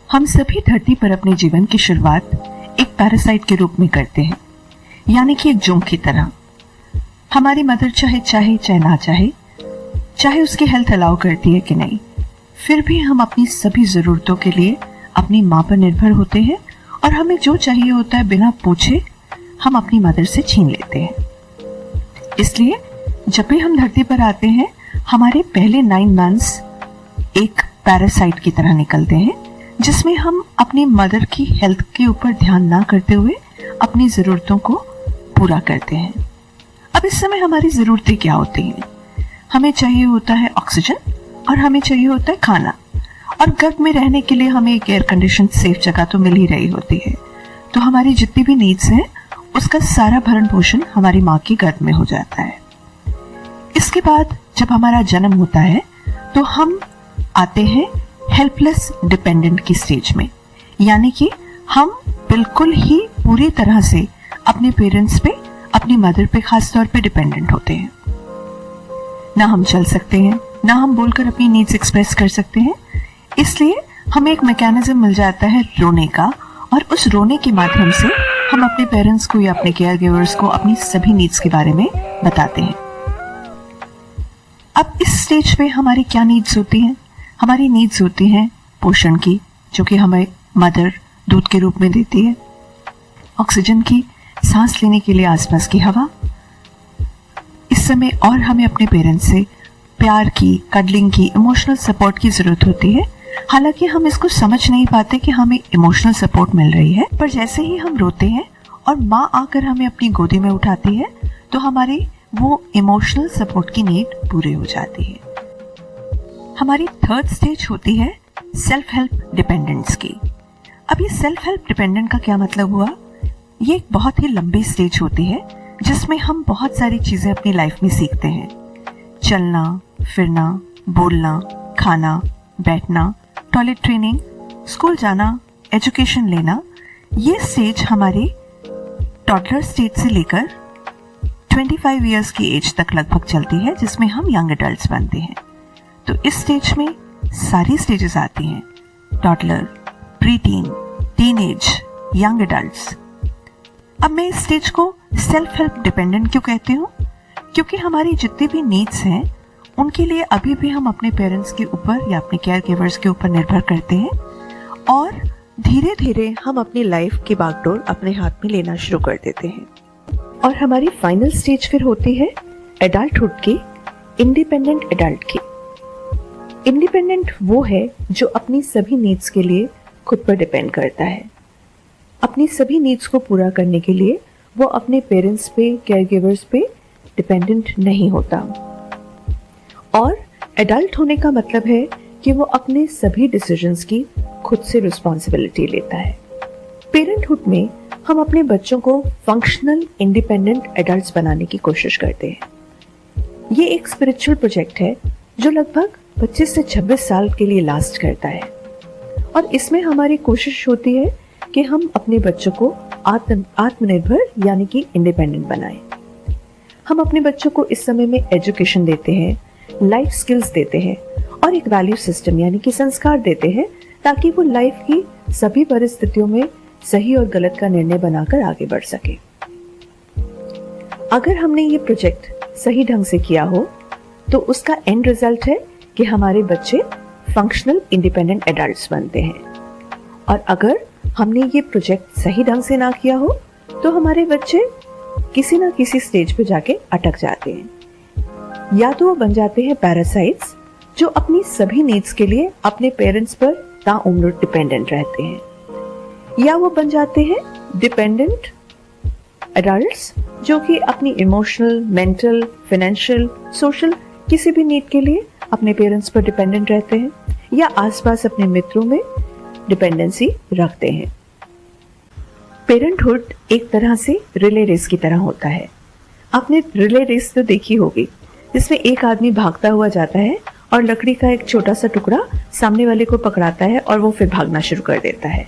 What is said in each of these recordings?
हम सभी धरती पर अपने जीवन की शुरुआत एक पैरासाइट के रूप में करते हैं, यानी कि एक जोंक की तरह। हमारी मदर चाहे ना चाहे उसकी हेल्थ अलाउ करती है कि नहीं, फिर भी हम अपनी सभी जरूरतों के लिए अपनी माँ पर निर्भर होते हैं और हमें जो चाहिए होता है बिना पूछे हम अपनी मदर से छीन लेते हैं। इसलिए जब भी हम धरती पर आते हैं, हमारे पहले 9 मंथ्स एक पैरासाइट की तरह निकलते हैं, जिसमें हम अपनी मदर की हेल्थ के ऊपर ध्यान ना करते हुए अपनी ज़रूरतों को पूरा करते हैं। अब इस समय हमारी ज़रूरतें क्या होती हैं? हमें चाहिए होता है ऑक्सीजन और हमें चाहिए होता है खाना, और गर्भ में रहने के लिए हमें एक एयर कंडीशन सेफ जगह तो मिल ही रही होती है। तो हमारी जितनी भी नीड्स हैं उसका सारा भरण पोषण हमारी माँ के गर्भ में हो जाता है। इसके बाद जब हमारा जन्म होता है तो हम आते हैं हेल्पलेस डिपेंडेंट की स्टेज में, यानी कि हम बिल्कुल ही पूरी तरह से अपने पेरेंट्स पे, अपनी मदर पे खास तौर पे डिपेंडेंट होते हैं। ना हम चल सकते हैं, ना हम बोलकर अपनी नीड्स एक्सप्रेस कर सकते हैं। इसलिए हमें एक मैकेनिज्म मिल जाता है रोने का, और उस रोने के माध्यम से हम अपने पेरेंट्स को या अपने केयर गिवर्स को अपनी सभी नीड्स के बारे में बताते हैं। अब इस स्टेज पे हमारी क्या नीड्स होती हैं? हमारी नीड्स होती हैं पोषण की, जो कि हमें मदर दूध के रूप में देती है, ऑक्सीजन की, सांस लेने के लिए आसपास की हवा। इस समय और हमें अपने पेरेंट्स से प्यार की, कडलिंग की, इमोशनल सपोर्ट की जरूरत होती है। हालांकि हम इसको समझ नहीं पाते कि हमें इमोशनल सपोर्ट मिल रही है, पर जैसे ही हम रोते हैं और माँ आकर हमें अपनी गोदी में उठाती है तो हमारी वो इमोशनल सपोर्ट की नीड पूरी हो जाती है। हमारी थर्ड स्टेज होती है सेल्फ हेल्प डिपेंडेंस की। अब ये सेल्फ हेल्प डिपेंडेंट का क्या मतलब हुआ? ये एक बहुत ही लंबी स्टेज होती है जिसमें हम बहुत सारी चीजें अपनी लाइफ में सीखते हैं। चलना, फिरना, बोलना, खाना, बैठना, टॉयलेट ट्रेनिंग, स्कूल जाना, एजुकेशन लेना। ये स्टेज हमारी टॉडलर स्टेज से लेकर 25 इयर्स की एज तक लगभग चलती है, जिसमें हम यंग एडल्ट्स बनते हैं। तो इस स्टेज में सारी स्टेजेस आती हैं: toddler, pre tin, teenage, young adults. अब मैं इस स्टेज को सेल्फ हेल्प डिपेंडेंट क्यों कहती हूँ? क्योंकि हमारी जितनी भी नीड्स हैं उनके लिए अभी भी हम अपने पेरेंट्स के ऊपर या अपने केयर गिवर्स के ऊपर निर्भर करते हैं, और धीरे धीरे हम अपनी लाइफ की बागडोर अपने हाथ में लेना शुरू कर देते हैं। और हमारी फाइनल स्टेज फिर होती है एडल्टहुड की, इंडिपेंडेंट एडल्ट की। इंडिपेंडेंट वो है जो अपनी सभी नीड्स के लिए खुद पर डिपेंड करता है। अपनी सभी नीड्स को पूरा करने के लिए वो अपने पेरेंट्स पे, केयर गिवर्स पे डिपेंडेंट नहीं होता। और एडल्ट होने का मतलब है कि वो अपने सभी डिसीजंस की खुद से रिस्पॉन्सिबिलिटी लेता है। पेरेंटहुड में हम अपने बच्चों को फंक्शनल इंडिपेंडेंट एडल्ट्स बनाने की कोशिश करते हैं। ये एक स्पिरिचुअल प्रोजेक्ट है जो लगभग 25 से 26 साल के लिए लास्ट करता है, और इसमें हमारी कोशिश होती है कि हम अपने बच्चों को आत्मनिर्भर यानी कि इंडिपेंडेंट बनाएं। हम अपने बच्चों को इस समय में एजुकेशन देते हैं, लाइफ स्किल्स देते हैं, और एक वैल्यू सिस्टम यानी कि संस्कार देते हैं, ताकि वो लाइफ की सभी परिस्थितियों में सही और गलत का निर्णय बनाकर आगे बढ़ सके। अगर हमने ये प्रोजेक्ट सही ढंग से किया हो तो उसका एंड रिजल्ट है कि हमारे बच्चे फंक्शनल इंडिपेंडेंट एडल्ट्स बनते हैं। और अगर हमने ये प्रोजेक्ट सही ढंग से ना किया हो तो हमारे बच्चे किसी ना किसी स्टेज पे जाके अटक जाते हैं। या तो वो बन जाते हैं पैरासाइट्स जो अपनी सभी नीड्स के लिए अपने पेरेंट्स पर ताउम्र डिपेंडेंट रहते हैं, या वो बन जाते हैं डिपेंडेंट एडल्ट्स जो कि अपनी इमोशनल, मेंटल, फाइनेंशियल, सोशल किसी भी नीड के लिए अपने पेरेंट्स पर डिपेंडेंट रहते हैं, या आसपास अपने मित्रों में डिपेंडेंसी रखते हैं। पेरेंटहुड एक तरह से रिले रेस की तरह होता है। आपने रिले रेस तो देखी होगी, जिसमें एक आदमी भागता हुआ जाता है और लकड़ी का एक छोटा सा टुकड़ा सामने वाले को पकड़ाता है और वो फिर भागना शुरू कर देता है।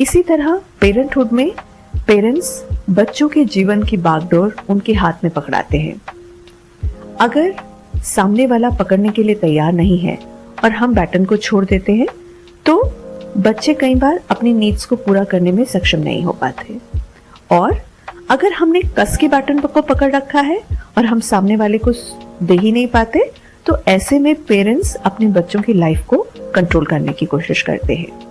इसी तरह पेरेंटहुड में पेरेंट्स बच्चों के जीवन की बागडोर उनके हाथ में पकड़ाते हैं। अगर सामने वाला पकड़ने के लिए तैयार नहीं है और हम बैटन को छोड़ देते हैं तो बच्चे कई बार अपनी नीड्स को पूरा करने में सक्षम नहीं हो पाते, और अगर हमने कस के बटन को पकड़ रखा है और हम सामने वाले को दे ही नहीं पाते, तो ऐसे में पेरेंट्स अपने बच्चों की लाइफ को कंट्रोल करने की कोशिश करते हैं।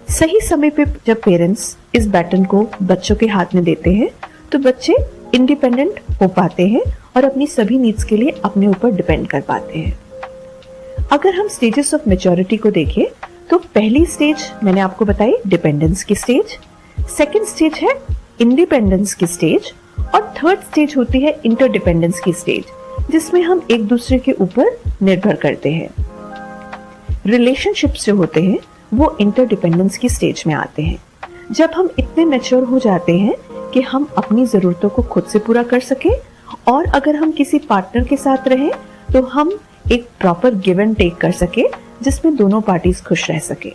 सही समय पे जब पेरेंट्स इस बैटन को बच्चों के हाथ में देते हैं तो बच्चे इंडिपेंडेंट हो पाते हैं और अपनी सभी नीड्स के लिए अपने ऊपर डिपेंड कर पाते हैं। अगर हम स्टेजेस ऑफ मैच्योरिटी को देखें तो पहली स्टेज मैंने आपको बताई डिपेंडेंस की स्टेज, सेकंड स्टेज है इंडिपेंडेंस की स्टेज, और थर्ड स्टेज होती है इंटरडिपेंडेंस की स्टेज, जिसमें हम एक दूसरे के ऊपर निर्भर करते हैं। रिलेशनशिप्स जो होते हैं वो इंटरडिपेंडेंस की स्टेज में आते हैं, जब हम इतने मैच्योर हो जाते हैं कि हम अपनी ज़रूरतों को खुद से पूरा कर सकें, और अगर हम किसी पार्टनर के साथ रहें तो हम एक प्रॉपर गिव एंड टेक कर सके जिसमें दोनों पार्टीज खुश रह सके।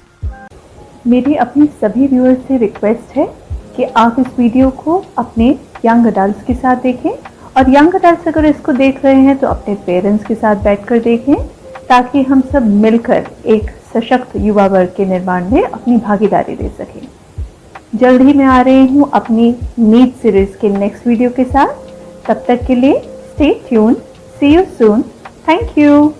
मेरी अपनी सभी व्यूअर्स से रिक्वेस्ट है कि आप इस वीडियो को अपने यंग अडल्ट्स के साथ देखें, और यंग अडल्ट्स अगर इसको देख रहे हैं तो अपने पेरेंट्स के साथ बैठकर देखें, ताकि हम सब मिलकर एक सशक्त युवा वर्ग के निर्माण में अपनी भागीदारी दे सकें। जल्द ही मैं आ रही हूँ अपनी नीड सीरीज के नेक्स्ट वीडियो के साथ। तब तक के लिए stay tuned, see you soon, thank you.